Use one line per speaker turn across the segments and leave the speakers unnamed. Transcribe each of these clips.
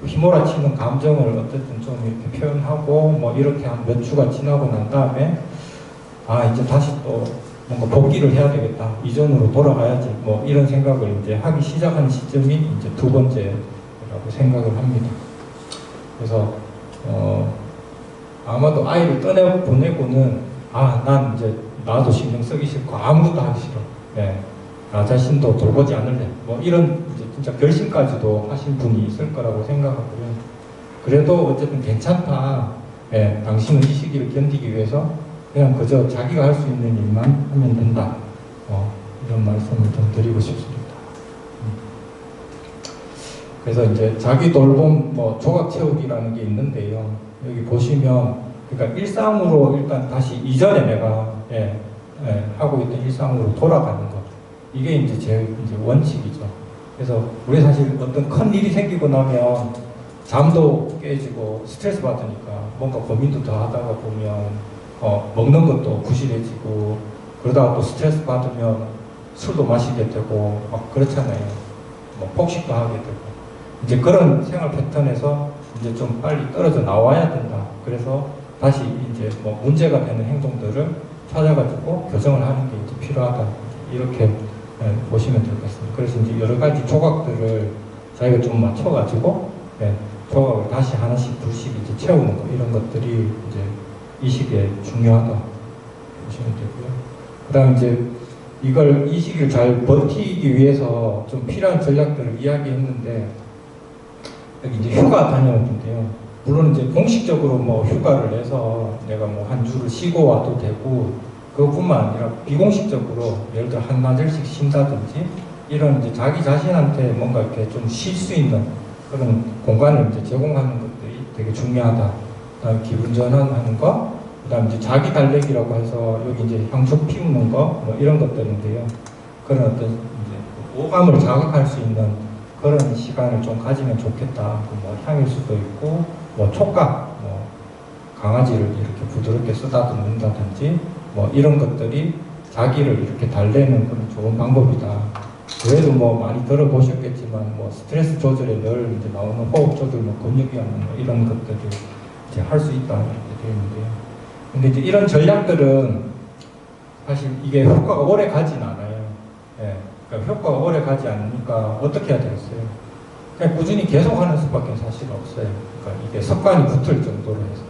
휘몰아치는 감정을 어쨌든 좀 이렇게 표현하고 뭐 이렇게 한 몇 주가 지나고 난 다음에 아 이제 다시 또 뭔가 복귀를 해야 되겠다, 이전으로 돌아가야지, 뭐 이런 생각을 이제 하기 시작한 시점이 이제 두 번째라고 생각을 합니다. 그래서 아마도 아이를 떠내 보내고는 난 이제 나도 신경 쓰기 싫고 아무것도 하기 싫어. 예. 나 자신도 돌보지 않을래. 뭐 이런 이제 진짜 결심까지도 하신 분이 있을 거라고 생각하고요. 그래도 어쨌든 괜찮다. 예. 당신은 이 시기를 견디기 위해서 그냥 그저 자기가 할 수 있는 일만 하면 된다. 이런 말씀을 좀 드리고 싶습니다. 그래서 이제 자기 돌봄 뭐 조각 채우기라는 게 있는데요. 여기 보시면 그러니까 일상으로 일단 다시 이전에 내가 하고 있던 일상으로 돌아가는 것. 이게 이제 제일 이제 원칙이죠. 그래서 우리 사실 어떤 큰 일이 생기고 나면 잠도 깨지고 스트레스 받으니까 뭔가 고민도 더 하다가 보면 먹는 것도 부실해지고 그러다가 또 스트레스 받으면 술도 마시게 되고 막 그렇잖아요. 뭐 폭식도 하게 되고 이제 그런 생활 패턴에서 이제 좀 빨리 떨어져 나와야 된다. 그래서 다시 이제 뭐 문제가 되는 행동들을 찾아가지고 교정을 하는 게 이제 필요하다. 이렇게 보시면 될 것 같습니다. 그래서 이제 여러 가지 조각들을 자기가 좀 맞춰가지고 조각을 다시 하나씩 둘씩 이제 채우는 거, 이런 것들이 이제 이 시기에 중요하다 보시면 되고요. 그다음 이제 이걸 이 시기를 잘 버티기 위해서 좀 필요한 전략들을 이야기했는데 여기 이제 휴가 다녀오는데요. 물론 이제 공식적으로 뭐 휴가를 내서 내가 뭐 한 주를 쉬고 와도 되고 그것뿐만 아니라 비공식적으로 예를 들어 한나절씩 쉰다든지 이런 이제 자기 자신한테 뭔가 이렇게 좀 쉴 수 있는 그런 공간을 이제 제공하는 것들이 되게 중요하다. 그다음 기분 전환하는 거, 그다음 이제 자기 달래기라고 해서 여기 이제 향초 피우는 거 뭐 이런 것들인데요. 그런 어떤 이제 오감을 자극할 수 있는 그런 시간을 좀 가지면 좋겠다. 뭐 향일 수도 있고 뭐 촉각, 뭐 강아지를 이렇게 부드럽게 쓰다듬는다든지 뭐 이런 것들이 자기를 이렇게 달래는 그런 좋은 방법이다. 외에도 뭐 많이 들어보셨겠지만 뭐 스트레스 조절에 늘 이제 나오는 호흡 조절, 뭐 근육이완 뭐 이런 것들을 이제 할 수 있다 이렇게 되어 있는데요. 근데 이제 이런 전략들은 사실 이게 효과가 오래 가진 않아요. 그러니까 효과가 오래 가지 않으니까 어떻게 해야 되겠어요? 그냥 꾸준히 계속하는 수밖에 사실 없어요. 그러니까 이게 습관이 붙을 정도로 해서.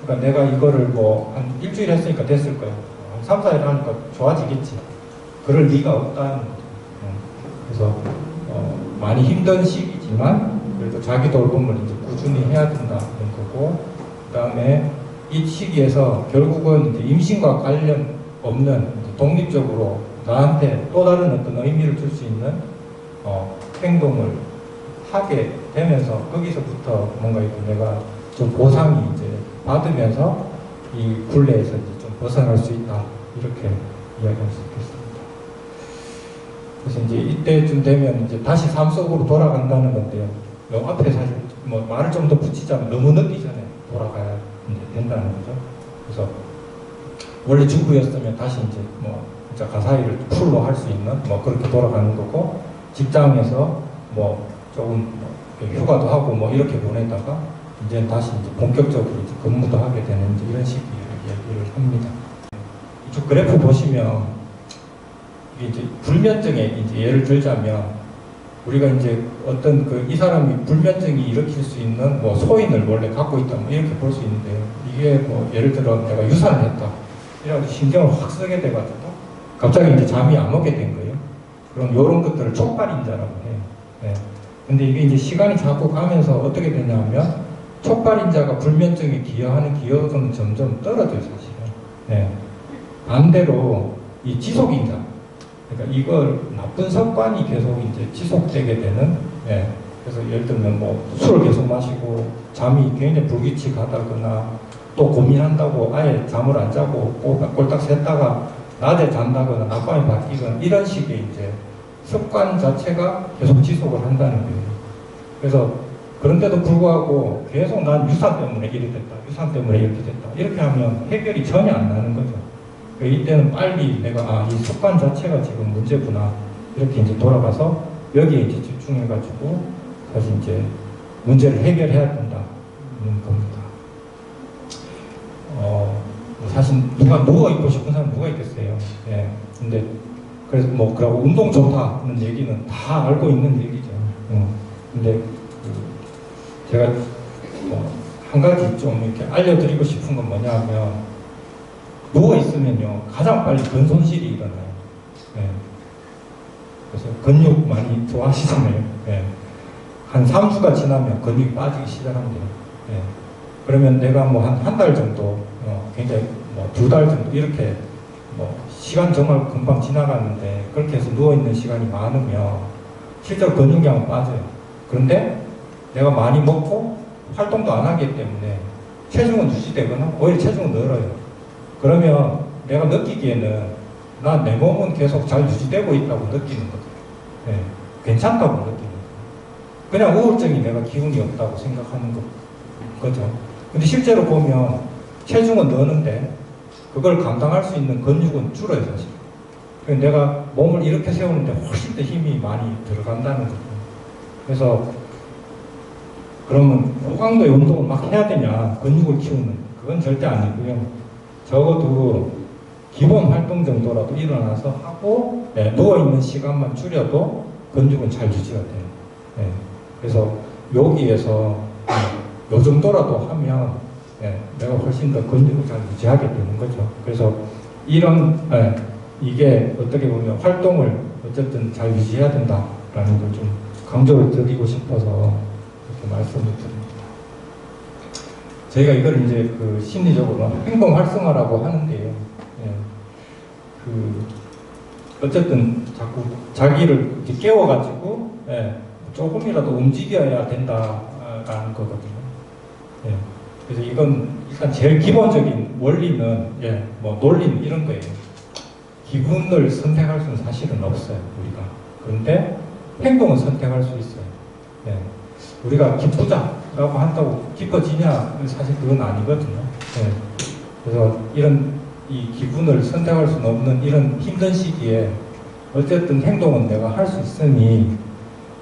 그러니까 내가 이거를 뭐 한 일주일 했으니까 됐을 거예요. 한 3, 4일 하니까 좋아지겠지. 그럴 리가 없다는 거죠. 그래서 많이 힘든 시기지만 그래도 자기 돌봄을 이제 꾸준히 해야 된다는 거고, 그 다음에 이 시기에서 결국은 이제 임신과 관련 없는 이제 독립적으로 나한테 또 다른 어떤 의미를 줄 수 있는 행동을 하게 되면서 거기서부터 뭔가 이렇게 내가 좀 보상이 이제 받으면서 이 굴레에서 이제 좀 벗어날 수 있다, 이렇게 이야기할 수 있겠습니다. 그래서 이제 이때쯤 되면 이제 다시 삶 속으로 돌아간다는 건데요. 요 앞에 사실 뭐 말을 좀 더 붙이자면 너무 늦기 전에 돌아가야 이제 된다는 거죠. 그래서 원래 주부였으면 다시 이제 뭐 진짜 가사일을 풀로 할 수 있는 뭐 그렇게 돌아가는 거고, 직장에서 뭐 조금 휴가도 하고 뭐 이렇게 보내다가 이제 다시 이제 본격적으로 이제 근무도 하게 되는 이제 이런 시기를 얘기를 합니다. 이쪽 그래프 보시면 이게 이제 불면증에 이제 예를 들자면 우리가 이제 어떤 이 사람이 불면증이 일으킬 수 있는 뭐 소인을 원래 갖고 있다 뭐 이렇게 볼 수 있는데요. 이게 뭐 예를 들어 내가 유산을 했다. 이래가지고 신경을 확 쓰게 돼가지고 갑자기 이제 잠이 안 오게 된 거예요. 그럼 이런 것들을 촉발인자라고 해요. 근데 이게 이제 시간이 자꾸 가면서 어떻게 되냐면 촉발인자가 불면증에 기여하는 기여도는 점점 떨어져요, 사실은. 반대로 이 지속인자, 그러니까 이걸 나쁜 습관이 계속 이제 지속되게 되는, 그래서 예를 들면 뭐 술을 계속 마시고 잠이 굉장히 불규칙하다거나 또 고민한다고 아예 잠을 안 자고 꼴딱 샜다가 낮에 잔다거나 낮밤에 바뀌거나 이런 식의 이제 습관 자체가 계속 지속을 한다는 거예요. 그래서 그런데도 불구하고 계속 난 유산 때문에 이렇게 됐다, 유산 때문에 이렇게 됐다, 이렇게 하면 해결이 전혀 안 나는 거죠. 그러니까 이때는 빨리 내가 이 습관 자체가 지금 문제구나, 이렇게 이제 돌아가서 여기에 이제 집중해가지고 다시 이제 문제를 해결해야 된다는 겁니다. 사실 누가 누워있고 싶은 사람 누가 있겠어요. 예. 근데 그래서 뭐 그러고 운동 좋다는 얘기는 다 알고 있는 얘기죠. 근데 제가 한 가지 좀 이렇게 알려드리고 싶은 건 뭐냐면, 누워있으면요 가장 빨리 근손실이 일어나요. 예. 그래서 근육 많이 좋아하시잖아요. 예. 한 3주가 지나면 근육이 빠지기 시작합니다. 예. 그러면 내가 뭐 한 달 정도, 굉장히 뭐 2달 정도 이렇게 뭐 시간 정말 금방 지나가는데, 그렇게 해서 누워있는 시간이 많으면 실제로 근육량은 빠져요. 그런데 내가 많이 먹고 활동도 안 하기 때문에 체중은 유지되거나 오히려 체중은 늘어요. 그러면 내가 느끼기에는 나 내 몸은 계속 잘 유지되고 있다고 느끼는 거죠. 네, 괜찮다고 느끼는 거예요. 그냥 우울증이 내가 기운이 없다고 생각하는 거죠. 근데 실제로 보면 체중은 느는데 그걸 감당할 수 있는 근육은 줄어요, 사실. 내가 몸을 이렇게 세우는데 훨씬 더 힘이 많이 들어간다는 거죠. 그래서 그러면 고강도의 운동을 막 해야 되냐, 근육을 키우는, 그건 절대 아니고요. 적어도 기본 활동 정도라도 일어나서 하고, 네, 누워있는 시간만 줄여도 근육은 잘 유지가 돼요. 네, 그래서 여기에서 요 정도라도 하면, 네, 내가 훨씬 더 근육을 잘 유지하게 되는 거죠. 그래서 이런, 네, 이게 어떻게 보면 활동을 어쨌든 잘 유지해야 된다라는 걸 좀 강조를 드리고 싶어서 이렇게 말씀을 드립니다. 저희가 이걸 이제 그 심리적으로 행동 활성화라고 하는데요. 예, 어쨌든 자꾸 자기를 이렇게 깨워가지고, 예, 조금이라도 움직여야 된다라는 거거든요. 예, 그래서 이건 일단 제일 기본적인 원리는, 예, 뭐 논리는 이런 거예요. 기분을 선택할 수는 사실은 없어요, 우리가. 그런데 행동은 선택할 수 있어요. 예, 우리가 기쁘자라고 한다고 기뻐지냐? 사실 그건 아니거든요. 예, 그래서 이 기분을 선택할 수는 없는 이런 힘든 시기에 어쨌든 행동은 내가 할 수 있으니,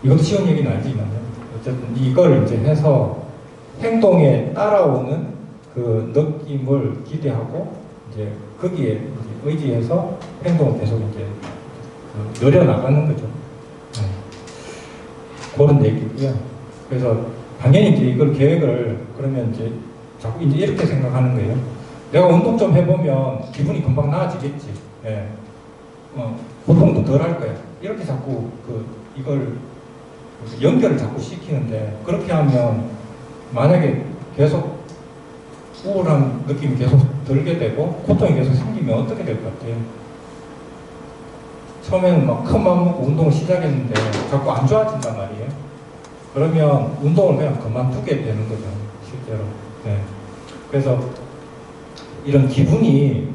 이것도 쉬운 얘기는 아니지만 어쨌든 이걸 이제 해서 행동에 따라오는 그 느낌을 기대하고 이제 거기에 이제 의지해서 행동을 계속 이제 늘려나가는 거죠. 네. 그런 얘기고요. 그래서 당연히 이제 이걸 계획을 그러면 이제 자꾸 이제 이렇게 생각하는 거예요. 내가 운동 좀 해보면 기분이 금방 나아지겠지. 예. 고통도 덜 할 거야. 이렇게 자꾸 이걸 연결을 자꾸 시키는데, 그렇게 하면 만약에 계속 우울한 느낌이 계속 들게 되고 고통이 계속 생기면 어떻게 될 것 같아요? 처음에는 막 큰 마음 먹고 운동을 시작했는데 자꾸 안 좋아진단 말이에요. 그러면 운동을 그냥 그만두게 되는 거죠, 실제로. 네. 그래서 이런 기분이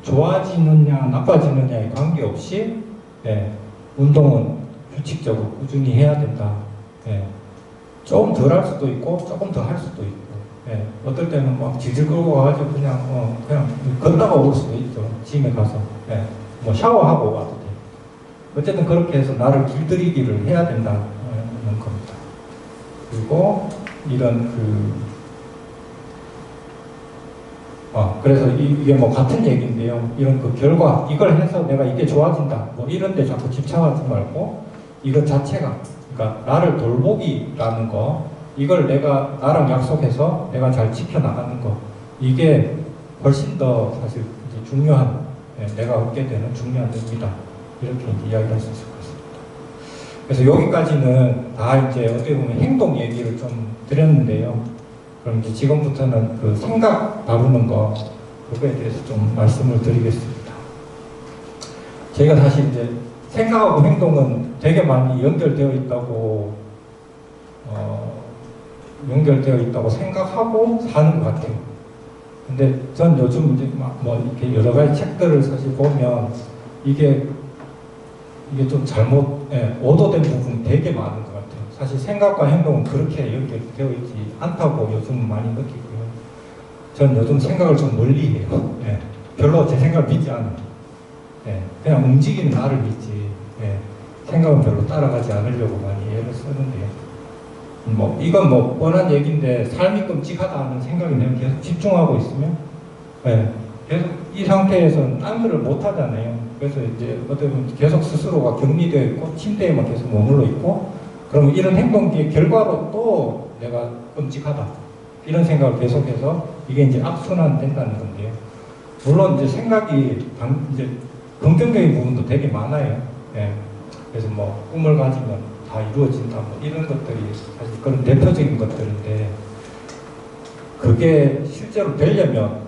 좋아지느냐 나빠지느냐에 관계없이, 네, 운동은 규칙적으로 꾸준히 해야 된다. 네. 조금 덜 할 수도 있고 조금 더 할 수도 있고, 네, 어떨 때는 막 질질 끌고 와가지고 그냥 걷다가 올 수도 있죠. 짐에 가서, 네, 뭐 샤워하고 와도 돼. 어쨌든 그렇게 해서 나를 길들이기를 해야 된다는 겁니다. 그리고 이런 그래서 이게 뭐 같은 얘기인데요. 이런 결과, 이걸 해서 내가 이게 좋아진다, 뭐 이런 데 자꾸 집착하지 말고, 이것 자체가, 그러니까 나를 돌보기라는 거, 이걸 내가 나랑 약속해서 내가 잘 지켜나가는 거, 이게 훨씬 더 사실 이제 중요한, 내가 얻게 되는 중요한 의미다, 이렇게 이제 이야기를 할 수 있을 것 같습니다. 그래서 여기까지는 다 이제 어떻게 보면 행동 얘기를 좀 드렸는데요. 그럼 이제 지금부터는 생각 다루는 거, 그거에 대해서 좀 말씀을 드리겠습니다. 저희가 사실 이제 생각하고 행동은 되게 많이 연결되어 있다고 생각하고 사는 것 같아요. 근데 전 요즘 이제 이렇게 여러 가지 책들을 사실 보면 이게 좀 오도된 부분이 되게 많은 것 같아요. 사실 생각과 행동은 그렇게 연결되어 있지 않다고 요즘 많이 느끼고요. 전 요즘 생각을 좀 멀리 해요. 예, 별로 제 생각을 믿지 않아요. 예, 그냥 움직이는 나를 믿지, 예, 생각은 별로 따라가지 않으려고 많이 애를 쓰는데요. 뭐 이건 뭐 뻔한 얘기인데 삶이 끔찍하다는 생각이 내가 계속 집중하고 있으면 예, 계속 이 상태에서는 딴 거를 못 하잖아요. 그래서 이제 어떻게 보면 계속 스스로가 격리되어 있고 침대에만 계속 머물러 있고 그러면 이런 행동의 결과로 또 내가 끔찍하다 이런 생각을 계속해서 이게 이제 악순환 된다는 건데요. 물론 이제 생각이 이제 긍정적인 부분도 되게 많아요. 예. 그래서 뭐 꿈을 가지면 다 이루어진다 뭐 이런 것들이 사실 그런 대표적인 것들인데 그게 실제로 되려면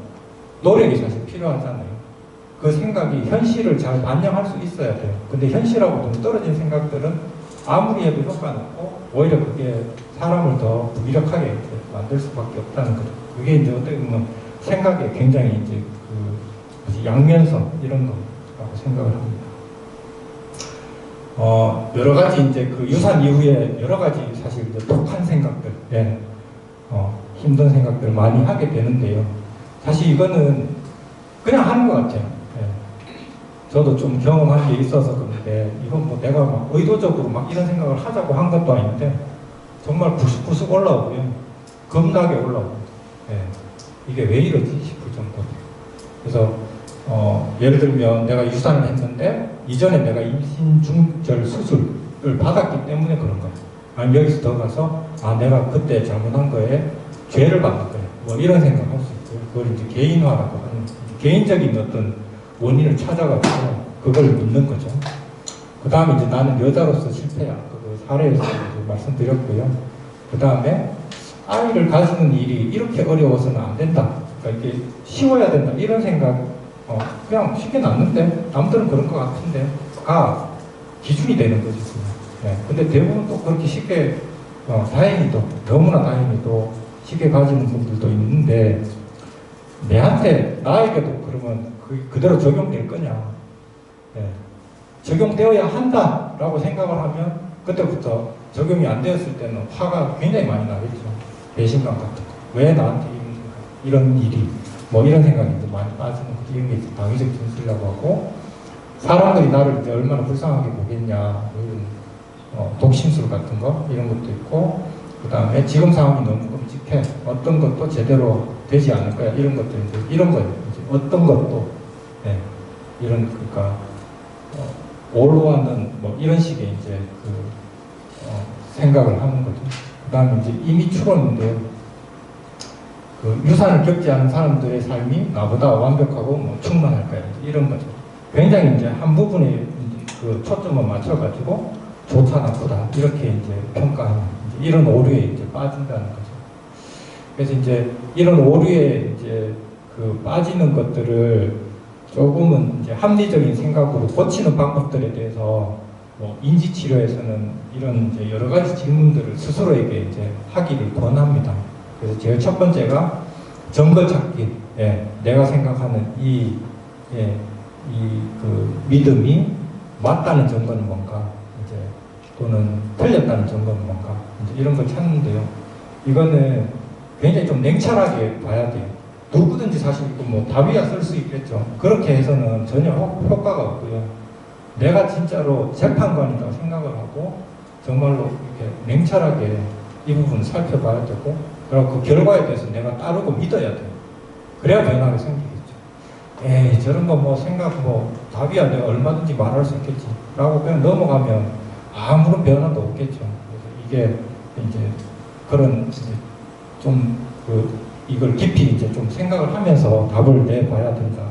노력이 사실 필요하잖아요. 그 생각이 현실을 잘 반영할 수 있어야 돼요. 근데 현실하고 좀 떨어진 생각들은 아무리 해도 효과는 없고 오히려 그게 사람을 더 무기력하게 만들 수밖에 없다는 거죠. 그게 이제 어떻게 보면 생각에 굉장히 이제 그 양면성 이런 거라고 생각을 합니다. 여러 가지 이제 그 유산 이후에 여러 가지 사실 이제 독한 생각들, 예, 힘든 생각들 많이 하게 되는데요. 사실 이거는 그냥 하는 것 같아요. 예. 저도 좀 경험한 게 있어서 그런데 이건 뭐 내가 막 의도적으로 막 이런 생각을 하자고 한 것도 아닌데 정말 부스부스 올라오고요. 겁나게 올라오고 예. 이게 왜 이러지 싶을 정도로. 그래서 예를 들면 내가 유산을 했는데 이전에 내가 임신 중절 수술을 받았기 때문에 그런 거예요. 아니 여기서 더 가서 아 내가 그때 잘못한 거에 죄를 받는 거예요. 뭐 이런 생각을 할 수 있고요. 그걸 이제 개인화라고 하는 개인적인 어떤 원인을 찾아가지고 그걸 묻는 거죠. 그 다음에 이제 나는 여자로서 실패야. 그 사례에서 말씀드렸고요. 그 다음에 아이를 가지는 일이 이렇게 어려워서는 안 된다. 그러니까 이게 쉬워야 된다. 이런 생각, 그냥 쉽게 낫는데 남들은 그런 것 같은데가 기준이 되는 거죠. 네. 근데 대부분 또 그렇게 쉽게, 다행히도, 너무나 다행히도 쉽게 가지는 분들도 있는데 나에게도 그러면 그대로 적용될 거냐. 네. 적용되어야 한다라고 생각을 하면 그때부터 적용이 안 되었을 때는 화가 굉장히 많이 나겠죠. 배신감 같은 거. 왜 나한테 이런 일이 뭐 이런 생각이 이제 많이 빠지는 거죠. 이런 게 이제 방위적 진술이라고 하고 사람들이 나를 이제 얼마나 불쌍하게 보겠냐 뭐 이런 독심술 같은 거 이런 것도 있고 그 다음에 지금 상황이 너무 끔찍해 어떤 것도 제대로 되지 않을 거야 이런 것들 이제 이런 거예요. 이제 어떤 것도 네. 이런 그러니까 오로하는 뭐 이런 식의 이제 생각을 하는 거죠. 그 다음에 이제 이미 추론인데요. 그 유산을 겪지 않은 사람들의 삶이 나보다 완벽하고 뭐 충만할 거야. 이런 거죠. 굉장히 이제 한 부분에 이제 그 초점을 맞춰가지고 좋다 나쁘다 이렇게 이제 평가하는 이제 이런 오류에 이제 빠진다는 거죠. 그래서 이제 이런 오류에 이제 그 빠지는 것들을 조금은 이제 합리적인 생각으로 고치는 방법들에 대해서 뭐 인지치료에서는 이런 이제 여러 가지 질문들을 스스로에게 이제 하기를 권합니다. 그래서 제일 첫 번째가 증거 찾기. 예, 내가 생각하는 그 믿음이 맞다는 증거는 뭔가, 이제 또는 틀렸다는 증거는 뭔가, 이제 이런 걸 찾는데요. 이거는 굉장히 좀 냉철하게 봐야 돼요. 누구든지 사실 뭐 답이야 쓸 수 있겠죠. 그렇게 해서는 전혀 효과가 없고요. 내가 진짜로 재판관이라고 생각을 하고 정말로 이렇게 냉철하게 이 부분을 살펴봐야 되고 그리고 그 결과에 대해서 내가 따르고 믿어야 돼요. 그래야 변화가 생기겠죠. 에이 저런 거 뭐 생각 뭐 답이야 내가 얼마든지 말할 수 있겠지 라고 그냥 넘어가면 아무런 변화도 없겠죠. 그래서 이게 이제 그런 이제 좀 이걸 깊이 이제 좀 생각을 하면서 답을 내봐야 된다.